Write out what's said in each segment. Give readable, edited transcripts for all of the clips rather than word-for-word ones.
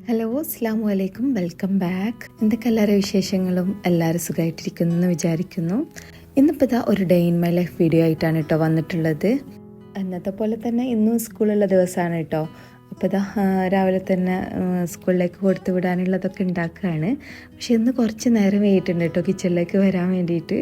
Hello, അസ്സലാമു അലൈക്കും, welcome back. എന്തൊക്കെ എല്ലാവരുടെ വിശേഷങ്ങളും? എല്ലാവരും സുഖമായിട്ടിരിക്കുന്നു എന്ന് വിചാരിക്കുന്നു. ഇന്നിപ്പോൾ ഇതാ ഒരു day in my life video ആയിട്ടാണ് കേട്ടോ വന്നിട്ടുള്ളത്. അന്നത്തെ പോലെ തന്നെ ഇന്നും സ്കൂളുള്ള ദിവസമാണ് കേട്ടോ. അപ്പോൾ ഇതാ രാവിലെ തന്നെ സ്കൂളിലേക്ക് കൊടുത്തു വിടാനുള്ളതൊക്കെ ഉണ്ടാക്കുകയാണ്. പക്ഷെ ഇന്ന് കുറച്ച് നേരം വൈകിട്ടുണ്ട് കേട്ടോ കിച്ചണിലേക്ക് വരാൻ വേണ്ടിയിട്ട്.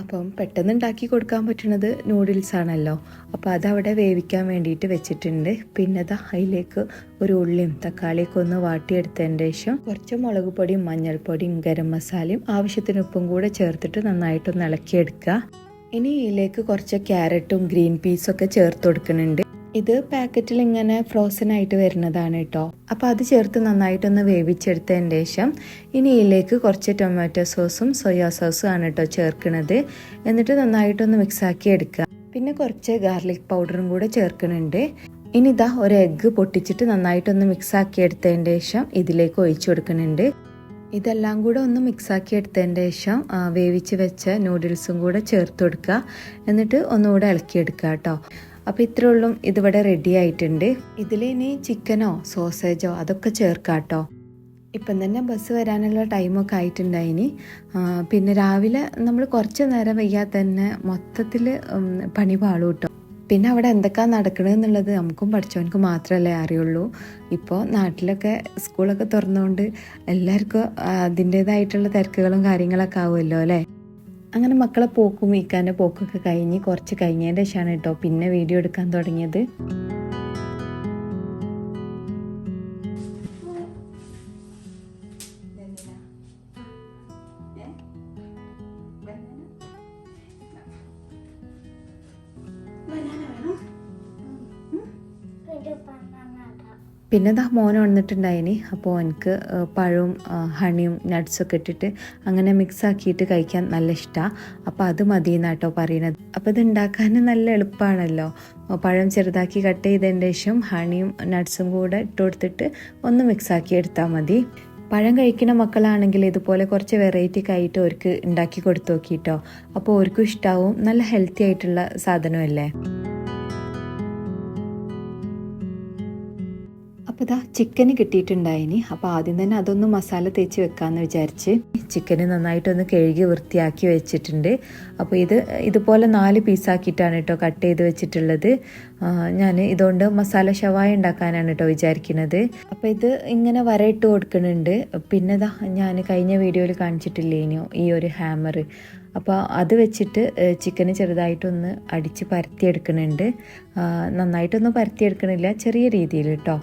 അപ്പം പെട്ടെന്ന് ഉണ്ടാക്കി കൊടുക്കാൻ പറ്റുന്നത് നൂഡിൽസ് ആണല്ലോ. അപ്പോൾ അതവിടെ വേവിക്കാൻ വേണ്ടിയിട്ട് വെച്ചിട്ടുണ്ട്. പിന്നെ അതിലേക്ക് ഒരു ഉള്ളിയും തക്കാളിയൊക്കെ ഒന്ന് വാട്ടിയെടുത്തതിൻ്റെ ശേഷം കുറച്ച് മുളക് പൊടിയും മഞ്ഞൾപ്പൊടിയും ഗരം മസാലയും ആവശ്യത്തിന് ഉപ്പും കൂടെ ചേർത്തിട്ട് നന്നായിട്ടൊന്ന് ഇളക്കിയെടുക്കുക. ഇനി ഇതിലേക്ക് കുറച്ച് ക്യാരറ്റും ഗ്രീൻ പീസൊക്കെ ചേർത്ത് കൊടുക്കുന്നുണ്ട്. ഇത് പാക്കറ്റിൽ ഇങ്ങനെ ഫ്രോസൺ ആയിട്ട് വരുന്നതാണ് കേട്ടോ. അപ്പോൾ അത് ചേർത്ത് നന്നായിട്ടൊന്ന് വേവിച്ചെടുത്തതിന് ശേഷം ഇനി ഇതിലേക്ക് കുറച്ച് ടൊമാറ്റോ സോസും സോയാ സോസും ആണ് കേട്ടോ ചേർക്കുന്നത്. എന്നിട്ട് നന്നായിട്ടൊന്ന് മിക്സാക്കി എടുക്കുക. പിന്നെ കുറച്ച് ഗാർലിക് പൗഡറും കൂടെ ചേർക്കുന്നുണ്ട്. ഇനി ഇതാ ഒരു എഗ്ഗ് പൊട്ടിച്ചിട്ട് നന്നായിട്ടൊന്ന് മിക്സാക്കി എടുത്തതിന് ശേഷം ഇതിലേക്ക് ഒഴിച്ചു കൊടുക്കുന്നുണ്ട്. ഇതെല്ലാം കൂടെ ഒന്ന് മിക്സാക്കി എടുത്തതിന് ശേഷം വേവിച്ച് വെച്ച നൂഡിൽസും കൂടെ ചേർത്ത് കൊടുക്കുക. എന്നിട്ട് ഒന്നുകൂടെ ഇളക്കിയെടുക്കുക കേട്ടോ. അപ്പോൾ ഇത്രേ ഉള്ളൂ, ഇതിവിടെ റെഡി ആയിട്ടുണ്ട്. ഇതിലിനി ചിക്കനോ സോസേജോ അതൊക്കെ ചേർക്കാം കേട്ടോ. ഇപ്പം തന്നെ ബസ് വരാനുള്ള ടൈമൊക്കെ ആയിട്ടുണ്ടായിനി. പിന്നെ രാവിലെ നമ്മൾ കുറച്ച് നേരം വയ്യാതെ തന്നെ മൊത്തത്തിൽ പണി പാളും കേട്ടോ. പിന്നെ അവിടെ എന്തൊക്കെയാണ് നടക്കണമെന്നുള്ളത് നമുക്കും പഠിച്ചവനക്ക് മാത്രമല്ലേ അറിയുള്ളൂ. ഇപ്പോൾ നാട്ടിലൊക്കെ സ്കൂളൊക്കെ തുറന്നുകൊണ്ട് എല്ലാവർക്കും അതിൻ്റേതായിട്ടുള്ള തിരക്കുകളും കാര്യങ്ങളൊക്കെ ആവുമല്ലോ അല്ലേ. അങ്ങനെ മക്കളെ പോക്കും ഈക്കാൻ്റെ പോക്കൊക്കെ കഴിഞ്ഞ് കുറച്ച് കഴിഞ്ഞതിൻ്റെ ശേഷമാണ് കേട്ടോ പിന്നെ വീഡിയോ എടുക്കാൻ തുടങ്ങിയത്. പിന്നെ മോൻ വന്നിട്ടുണ്ടായിനി. അപ്പോൾ എനിക്ക് പഴവും ഹണിയും നട്ട്സൊക്കെ ഇട്ടിട്ട് അങ്ങനെ മിക്സ് ആക്കിയിട്ട് കഴിക്കാൻ നല്ല ഇഷ്ടമാണ്. അപ്പോൾ അത് മതി എന്നാട്ടോ പറയുന്നത്. അപ്പോൾ ഇത് ഉണ്ടാക്കാൻ നല്ല എളുപ്പമാണല്ലോ. പഴം ചെറുതാക്കി കട്ട് ചെയ്തതിൻ്റെ ശേഷം ഹണിയും നട്ട്സും കൂടെ ഇട്ട് കൊടുത്തിട്ട് ഒന്ന് മിക്സാക്കി എടുത്താൽ മതി. പഴം കഴിക്കുന്ന മക്കളാണെങ്കിൽ ഇതുപോലെ കുറച്ച് വെറൈറ്റി ആയിട്ട് അവർക്ക് ഉണ്ടാക്കി കൊടുത്തു നോക്കിയിട്ടോ. അപ്പോൾ അവർക്കും ഇഷ്ടാവും. നല്ല ഹെൽത്തി ആയിട്ടുള്ള സാധനമല്ലേ. അപ്പോൾ ഇതാ ചിക്കന് കിട്ടിയിട്ടുണ്ടായിനി. അപ്പോൾ ആദ്യം തന്നെ അതൊന്ന് മസാല തേച്ച് വെക്കാമെന്ന് വിചാരിച്ച് ചിക്കന് നന്നായിട്ടൊന്ന് കഴുകി വൃത്തിയാക്കി വെച്ചിട്ടുണ്ട്. അപ്പോൾ ഇതുപോലെ 4 പീസാക്കിയിട്ടാണ് കേട്ടോ കട്ട് ചെയ്ത് വെച്ചിട്ടുള്ളത്. ഞാൻ ഇതുകൊണ്ട് മസാല ഷവായ ഉണ്ടാക്കാനാണ് കേട്ടോ വിചാരിക്കുന്നത്. അപ്പോൾ ഇത് ഇങ്ങനെ വരയിട്ട് കൊടുക്കുന്നുണ്ട്. പിന്നെ ഞാൻ കഴിഞ്ഞ വീഡിയോയിൽ കാണിച്ചിട്ടില്ലേനോ ഈ ഒരു ഹാമർ. അപ്പോൾ അത് വെച്ചിട്ട് ചിക്കന് ചെറുതായിട്ടൊന്ന് അടിച്ച് പരത്തിയെടുക്കുന്നുണ്ട്. നന്നായിട്ടൊന്നും പരത്തിയെടുക്കണില്ല, ചെറിയ രീതിയിൽ കേട്ടോ.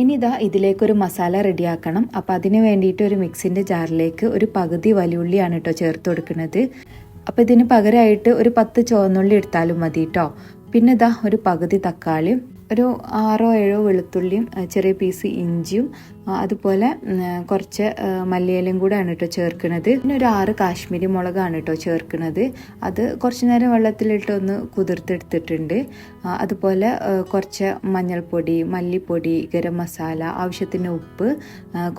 ഇനി ഇതിലേക്കൊരു മസാല റെഡിയാക്കണം. അപ്പോൾ അതിന് വേണ്ടിയിട്ട് ഒരു മിക്സിൻ്റെ ജാറിലേക്ക് ഒരു പകുതി വലിയുള്ളിയാണ് കേട്ടോ ചേർത്ത് കൊടുക്കുന്നത്. അപ്പോൾ ഇതിന് പകരമായിട്ട് ഒരു 10 ചുവന്നുള്ളി എടുത്താലും മതി കേട്ടോ. പിന്നെ ഒരു പകുതി തക്കാളിയും ഒരു 6-7 വെളുത്തുള്ളിയും ചെറിയ പീസ് ഇഞ്ചിയും അതുപോലെ കുറച്ച് മല്ലിയിലയും കൂടെയാണ് കേട്ടോ ചേർക്കുന്നത്. പിന്നെ ഒരു 6 കാശ്മീരി മുളകാണ് കേട്ടോ ചേർക്കുന്നത്. അത് കുറച്ച് നേരം വെള്ളത്തിലിട്ടൊന്ന് കുതിർത്തെടുത്തിട്ടുണ്ട്. അതുപോലെ കുറച്ച് മഞ്ഞൾപ്പൊടി, മല്ലിപ്പൊടി, ഗരം മസാല, ആവശ്യത്തിന് ഉപ്പ്,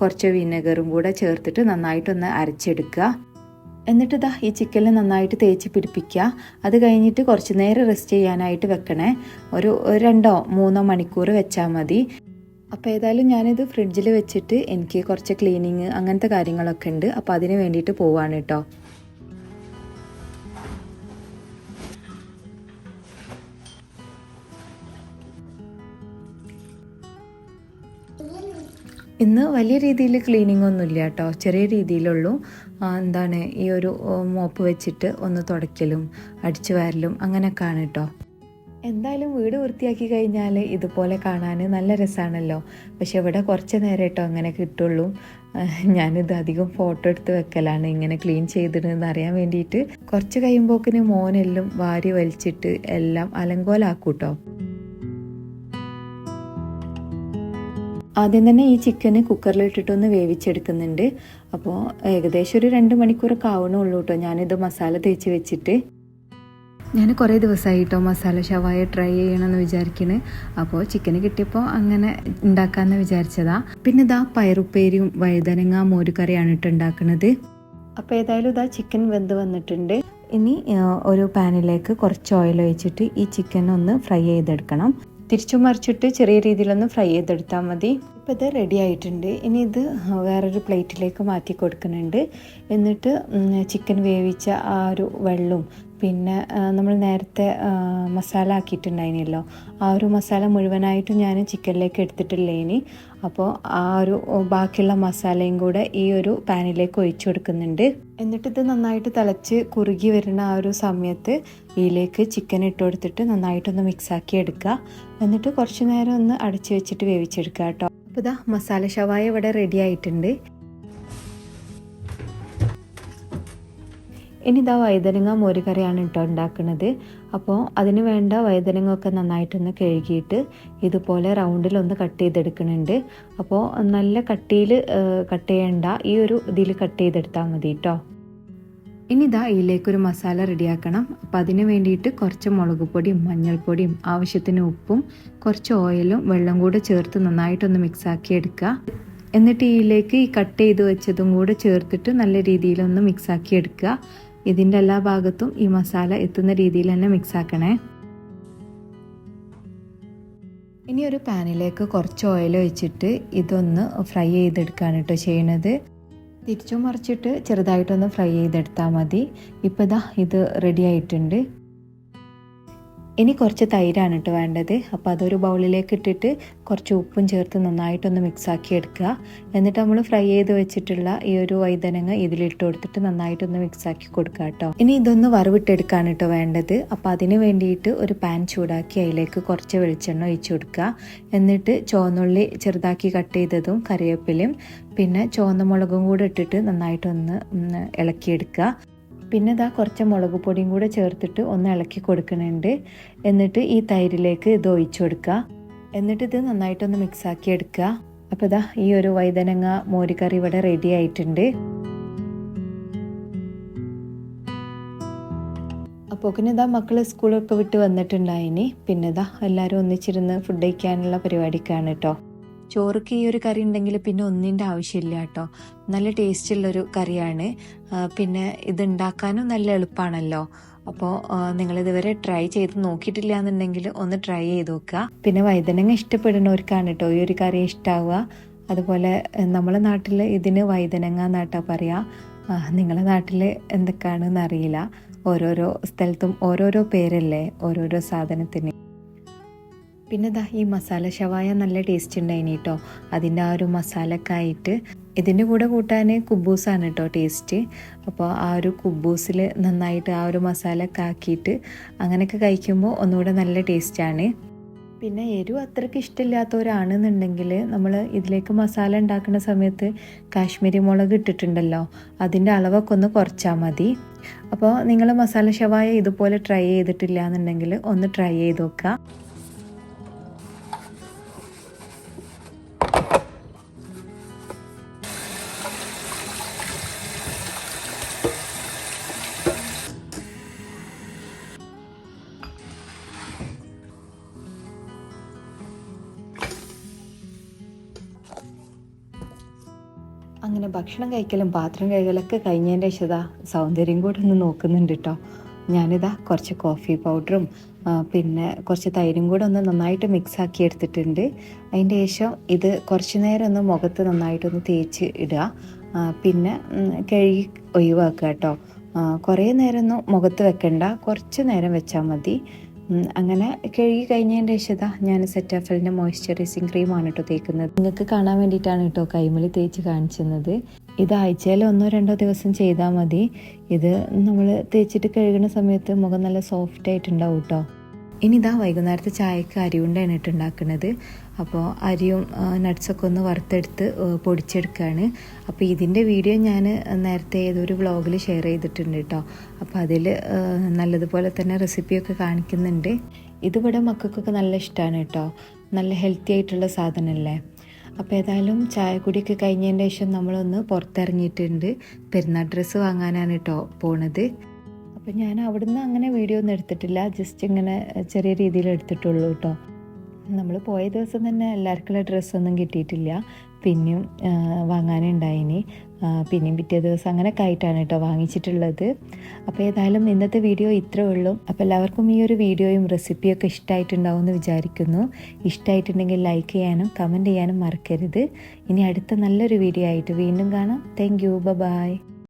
കുറച്ച് വിനെഗറും കൂടെ ചേർത്തിട്ട് നന്നായിട്ടൊന്ന് അരച്ചെടുക്കുക. എന്നിട്ട് ഈ ചിക്കനിൽ നന്നായിട്ട് തേച്ച് പിടിപ്പിക്കുക. അത് കഴിഞ്ഞിട്ട് കുറച്ച് നേരം റെസ്റ്റ് ചെയ്യാനായിട്ട് വെക്കണേ. ഒരു 2-3 മണിക്കൂർ വെച്ചാൽ മതി. അപ്പോൾ ഏതായാലും ഞാനിത് ഫ്രിഡ്ജിൽ വെച്ചിട്ട് എനിക്ക് കുറച്ച് ക്ലീനിങ് അങ്ങനത്തെ കാര്യങ്ങളൊക്കെ ഉണ്ട്. അപ്പോൾ അതിന് വേണ്ടിയിട്ട് പോവാണ് കേട്ടോ. ഇന്ന് വലിയ രീതിയിൽ ക്ലീനിങ് ഒന്നുമില്ല കേട്ടോ, ചെറിയ രീതിയിലുള്ളൂ. ഈ ഒരു മോപ്പ് വെച്ചിട്ട് ഒന്ന് തുടയ്ക്കലും അടിച്ചു വാരലും അങ്ങനെയൊക്കെയാണ് കേട്ടോ. എന്തായാലും വീട് വൃത്തിയാക്കി കഴിഞ്ഞാൽ ഇതുപോലെ കാണാൻ നല്ല രസമാണല്ലോ. പക്ഷെ ഇവിടെ കുറച്ച് നേരം കേട്ടോ അങ്ങനെ കിട്ടുള്ളൂ. ഞാനിത് അധികം ഫോട്ടോ എടുത്ത് വെക്കലാണ് ഇങ്ങനെ ക്ലീൻ ചെയ്തിടുന്നതെന്ന് അറിയാൻ വേണ്ടിയിട്ട്. കുറച്ച് കഴിയുമ്പോക്കിന് മോനെല്ലാം വാരി വലിച്ചിട്ട് എല്ലാം അലങ്കോലാക്കൂട്ടോ. ആദ്യം തന്നെ ഈ ചിക്കന് കുക്കറിലിട്ടിട്ടൊന്ന് വേവിച്ചെടുക്കുന്നുണ്ട്. അപ്പോൾ ഏകദേശം ഒരു 2 മണിക്കൂറൊക്കെ ആവണുള്ളൂ കേട്ടോ ഞാനിത് മസാല തേച്ച് വെച്ചിട്ട്. ഞാൻ കുറേ ദിവസമായി കേട്ടോ മസാല ഷവായ ട്രൈ ചെയ്യണമെന്ന് വിചാരിക്കുന്നത്. അപ്പോൾ ചിക്കന് കിട്ടിയപ്പോൾ അങ്ങനെ ഉണ്ടാക്കാമെന്ന് വിചാരിച്ചതാ. പിന്നെ പയറുപ്പേരിയും വഴുതനങ്ങ മോരുകറിയാണ് കേട്ടോ ഉണ്ടാക്കുന്നത്. അപ്പോൾ ഏതായാലും ചിക്കൻ വെന്ത് വന്നിട്ടുണ്ട്. ഇനി ഒരു പാനിലേക്ക് കുറച്ച് ഓയിൽ ഒഴിച്ചിട്ട് ഈ ചിക്കൻ ഒന്ന് ഫ്രൈ ചെയ്തെടുക്കണം. തിരിച്ചു മറിച്ചിട്ട് ചെറിയ രീതിയിലൊന്ന് ഫ്രൈ ചെയ്തെടുത്താൽ മതി. അപ്പോൾ ഇത് റെഡി ആയിട്ടുണ്ട്. ഇനി ഇത് വേറൊരു പ്ലേറ്റിലേക്ക് മാറ്റി കൊടുക്കുന്നുണ്ട്. എന്നിട്ട് ചിക്കൻ വേവിച്ച ആ ഒരു വെള്ളവും പിന്നെ നമ്മൾ നേരത്തെ മസാല ആക്കിയിട്ടുണ്ടായിരുന്നല്ലോ, ആ ഒരു മസാല മുഴുവനായിട്ടും ഞാൻ ചിക്കനിലേക്ക് എടുത്തിട്ടില്ലേനി. അപ്പോൾ ആ ഒരു ബാക്കിയുള്ള മസാലയും കൂടെ ഈ ഒരു പാനിലേക്ക് ഒഴിച്ചു കൊടുക്കുന്നുണ്ട്. എന്നിട്ടിത് നന്നായിട്ട് തിളച്ച് കുറുകി വരുന്ന ആ ഒരു സമയത്ത് ഇതിലേക്ക് ചിക്കൻ ഇട്ട് കൊടുത്തിട്ട് നന്നായിട്ടൊന്ന് മിക്സാക്കി എടുക്കുക. എന്നിട്ട് കുറച്ച് നേരം ഒന്ന് അടച്ചു വെച്ചിട്ട് വേവിച്ചെടുക്കുക കേട്ടോ. അപ്പോൾ ഇതാ മസാല ഷവായ ഇവിടെ റെഡി ആയിട്ടുണ്ട്. ഇനി ഇതാ വഴുതനങ്ങ മോരുകറിയാണ് കേട്ടോ ഉണ്ടാക്കുന്നത്. അപ്പോൾ അതിന് വേണ്ട വഴുതനങ്ങ ഒക്കെ നന്നായിട്ടൊന്ന് കഴുകിയിട്ട് ഇതുപോലെ റൗണ്ടിലൊന്ന് കട്ട് ചെയ്തെടുക്കുന്നുണ്ട്. അപ്പോൾ നല്ല കട്ടിയിൽ കട്ട് ചെയ്യേണ്ട, ഈ ഒരു ഇതിൽ കട്ട് ചെയ്തെടുത്താൽ മതി കേട്ടോ. ഇനി ഇതാ ഇതിലേക്കൊരു മസാല റെഡിയാക്കണം. അപ്പോൾ അതിന് വേണ്ടിയിട്ട് കുറച്ച് മുളക് പൊടിയും മഞ്ഞൾപ്പൊടിയും ആവശ്യത്തിന് ഉപ്പും കുറച്ച് ഓയിലും വെള്ളം കൂടെ ചേർത്ത് നന്നായിട്ടൊന്ന് മിക്സാക്കി എടുക്കുക. എന്നിട്ട് ഇതിലേക്ക് ഈ കട്ട് ചെയ്ത് വെച്ചതും കൂടെ ചേർത്തിട്ട് നല്ല രീതിയിലൊന്ന് മിക്സാക്കി എടുക്കുക. ഇതിൻ്റെ എല്ലാ ഭാഗത്തും ഈ മസാല എത്തുന്ന രീതിയിൽ തന്നെ മിക്സാക്കണേ. ഇനി ഒരു പാനിലേക്ക് കുറച്ച് ഓയിൽ ഒഴിച്ചിട്ട് ഇതൊന്ന് ഫ്രൈ ചെയ്തെടുക്കുകയാണ് കേട്ടോ ചെയ്യണത്. തിരിച്ചും മറിച്ചിട്ട് ചെറുതായിട്ടൊന്ന് ഫ്രൈ ചെയ്തെടുത്താൽ മതി. ഇപ്പോൾ ഇതാ ഇത് റെഡി ആയിട്ടുണ്ട്. ഇനി കുറച്ച് തൈരാണ് കേട്ടോ വേണ്ടത്. അപ്പോൾ അതൊരു ബൗളിലേക്ക് ഇട്ടിട്ട് കുറച്ച് ഉപ്പും ചേർത്ത് നന്നായിട്ടൊന്ന് മിക്സാക്കി എടുക്കുക. എന്നിട്ട് നമ്മൾ ഫ്രൈ ചെയ്ത് വെച്ചിട്ടുള്ള ഈ ഒരു വഴുതനങ്ങ ഇതിലിട്ട് കൊടുത്തിട്ട് നന്നായിട്ടൊന്ന് മിക്സാക്കി കൊടുക്കുക കേട്ടോ. ഇനി ഇതൊന്ന് വറവിട്ടെടുക്കാണ് കേട്ടോ വേണ്ടത്. അപ്പോൾ അതിന് വേണ്ടിയിട്ട് ഒരു പാൻ ചൂടാക്കി അതിലേക്ക് കുറച്ച് വെളിച്ചെണ്ണ ഒഴിച്ചു കൊടുക്കുക. എന്നിട്ട് ചുവന്നുള്ളി ചെറുതാക്കി കട്ട് ചെയ്തതും കറിവേപ്പിലയും പിന്നെ ചുവന്ന മുളകും കൂടെ ഇട്ടിട്ട് നന്നായിട്ടൊന്ന് ഇളക്കിയെടുക്കുക. പിന്നെ ഇതാ കുറച്ച് മുളക് പൊടിയും കൂടെ ചേർത്തിട്ട് ഒന്ന് ഇളക്കി കൊടുക്കുന്നുണ്ട്. എന്നിട്ട് ഈ തൈരിലേക്ക് ഇത് ഒഴിച്ചു കൊടുക്കുക. എന്നിട്ട് ഇത് നന്നായിട്ടൊന്ന് മിക്സാക്കി എടുക്കുക. അപ്പോൾ ഇതാ ഈ ഒരു വഴുതനങ്ങ മോരുകറി ഇവിടെ റെഡി ആയിട്ടുണ്ട്. അപ്പോൾ ഇതാ മക്കൾ സ്കൂളൊക്കെ വിട്ട് വന്നിട്ടുണ്ടായിനി. പിന്നെ ഇതാ എല്ലാവരും ഒന്നിച്ചിരുന്ന് ഫുഡ് കഴിക്കാനുള്ള പരിപാടിക്കാണ് കേട്ടോ. ചോറുക്ക് ഈ ഒരു കറി ഉണ്ടെങ്കിൽ പിന്നെ ഒന്നിൻ്റെ ആവശ്യമില്ല കേട്ടോ. നല്ല ടേസ്റ്റുള്ളൊരു കറിയാണ്. പിന്നെ ഇത് ഉണ്ടാക്കാനും നല്ല എളുപ്പമാണല്ലോ. അപ്പോൾ നിങ്ങളിതുവരെ ട്രൈ ചെയ്ത് നോക്കിയിട്ടില്ല എന്നുണ്ടെങ്കിൽ ഒന്ന് ട്രൈ ചെയ്ത് നോക്കുക. പിന്നെ വഴുതനങ്ങ ഇഷ്ടപ്പെടുന്നവർക്കാണ് കേട്ടോ ഈ ഒരു കറി ഇഷ്ടമാവുക. അതുപോലെ നമ്മളെ നാട്ടിൽ ഇതിന് വഴുതനങ്ങ എന്നാട്ടാ പറയുക. നിങ്ങളുടെ നാട്ടിൽ എന്തൊക്കെയാണെന്ന് അറിയില്ല. ഓരോരോ സ്ഥലത്തും ഓരോരോ പേരല്ലേ ഓരോരോ സാധനത്തിന്. പിന്നെ ഇതാ ഈ മസാല ഷവായ നല്ല ടേസ്റ്റ് ഉണ്ടായിന് കേട്ടോ. അതിൻ്റെ ആ ഒരു മസാലയൊക്കെ ആയിട്ട് ഇതിൻ്റെ കൂടെ കൂട്ടാൻ കുബൂസാണ് കേട്ടോ ടേസ്റ്റ്. അപ്പോൾ ആ ഒരു കുബൂസിൽ നന്നായിട്ട് ആ ഒരു മസാലയൊക്കെ ആക്കിയിട്ട് അങ്ങനെയൊക്കെ കഴിക്കുമ്പോൾ ഒന്നുകൂടെ നല്ല ടേസ്റ്റാണ്. പിന്നെ എരിവ് അത്രയ്ക്ക് ഇഷ്ടമില്ലാത്തവരാണെന്നുണ്ടെങ്കിൽ നമ്മൾ ഇതിലേക്ക് മസാല ഉണ്ടാക്കുന്ന സമയത്ത് കാശ്മീരി മുളക് ഇട്ടിട്ടുണ്ടല്ലോ, അതിൻ്റെ അളവൊക്കെ ഒന്ന് കുറച്ചാൽ മതി. അപ്പോൾ നിങ്ങൾ മസാല ഷവായ ഇതുപോലെ ട്രൈ ചെയ്തിട്ടില്ല എന്നുണ്ടെങ്കിൽ ഒന്ന് ട്രൈ ചെയ്ത് നോക്കുക. അങ്ങനെ ഭക്ഷണം കഴിക്കലും പാത്രം കഴുകലൊക്കെ കഴിഞ്ഞതിൻ്റെ ശേഷം സൗന്ദര്യം കൂടെ ഒന്ന് നോക്കുന്നുണ്ട് കേട്ടോ. ഞാനിതാ കുറച്ച് കോഫി പൗഡറും പിന്നെ കുറച്ച് തൈരും കൂടെ ഒന്ന് നന്നായിട്ട് മിക്സാക്കി എടുത്തിട്ടുണ്ട്. അതിൻ്റെ ശേഷം ഇത് കുറച്ച് നേരം ഒന്ന് മുഖത്ത് നന്നായിട്ടൊന്ന് തേച്ച് ഇടുക. പിന്നെ കഴുകി ഒഴിവാക്കുക കേട്ടോ. കുറേ നേരമൊന്നും മുഖത്ത് വെക്കണ്ട, കുറച്ച് നേരം വെച്ചാൽ മതി. അങ്ങനെ കഴുകി കഴിഞ്ഞതിൻ്റെ ശേഷം ഞാൻ സെറ്റാഫലിൻ്റെ മോയ്സ്ചറൈസിങ് ക്രീമാണ് കേട്ടോ തേക്കുന്നത്. നിങ്ങൾക്ക് കാണാൻ വേണ്ടിയിട്ടാണ് കേട്ടോ കൈമലി തേച്ച് കാണിച്ചത്. ഇത് ആഴ്ചയിൽ 1-2 ദിവസം ചെയ്താൽ മതി. ഇത് നമ്മൾ തേച്ചിട്ട് കഴുകുന്ന സമയത്ത് മുഖം നല്ല സോഫ്റ്റ് ആയിട്ടുണ്ടാവും കേട്ടോ. ഇനി ഇതാ വൈകുന്നേരത്തെ ചായക്ക് അരി കൊണ്ടാണ് ഇട്ടുണ്ടാക്കുന്നത്. അപ്പോൾ അരിയും നട്ട്സൊക്കെ ഒന്ന് വറുത്തെടുത്ത് പൊടിച്ചെടുക്കുകയാണ്. അപ്പോൾ ഇതിൻ്റെ വീഡിയോ ഞാൻ നേരത്തെ ഏതൊരു വ്ളോഗിൽ ഷെയർ ചെയ്തിട്ടുണ്ട് കേട്ടോ. അപ്പോൾ അതിൽ നല്ലതുപോലെ തന്നെ റെസിപ്പിയൊക്കെ കാണിക്കുന്നുണ്ട്. ഇതിവിടെ മക്കൾക്കൊക്കെ നല്ല ഇഷ്ടമാണ് കേട്ടോ. നല്ല ഹെൽത്തി ആയിട്ടുള്ള സാധനമല്ലേ. അപ്പോൾ ഏതായാലും ചായ കുടിയൊക്കെ കഴിഞ്ഞതിൻ്റെ ശേഷം നമ്മളൊന്ന് പുറത്തിറങ്ങിയിട്ടുണ്ട്. പെരുന്നാൾ ഡ്രസ്സ് വാങ്ങാനാണ് കേട്ടോ പോണത്. അപ്പോൾ ഞാൻ അവിടുന്ന് അങ്ങനെ വീഡിയോ ഒന്നും എടുത്തിട്ടില്ല, ജസ്റ്റ് ഇങ്ങനെ ചെറിയ രീതിയിൽ എടുത്തിട്ടുള്ളൂ കേട്ടോ. നമ്മൾ പോയ ദിവസം തന്നെ എല്ലാവർക്കുള്ള ഡ്രസ്സൊന്നും കിട്ടിയിട്ടില്ല. പിന്നെയും വാങ്ങാനുണ്ടായിനി. പിന്നെയും പിറ്റേ ദിവസം അങ്ങനെയൊക്കെ ആയിട്ടാണ് കേട്ടോ വാങ്ങിച്ചിട്ടുള്ളത്. അപ്പോൾ ഏതായാലും ഇന്നത്തെ വീഡിയോ ഇത്രേ ഉള്ളൂ. അപ്പോൾ എല്ലാവർക്കും ഈ ഒരു വീഡിയോയും റെസിപ്പിയൊക്കെ ഇഷ്ടമായിട്ടുണ്ടാവും എന്ന് വിചാരിക്കുന്നു. ഇഷ്ടമായിട്ടുണ്ടെങ്കിൽ ലൈക്ക് ചെയ്യാനും കമൻറ്റ് ചെയ്യാനും മറക്കരുത്. ഇനി അടുത്ത നല്ലൊരു വീഡിയോ ആയിട്ട് വീണ്ടും കാണാം. Thank you. ബൈ.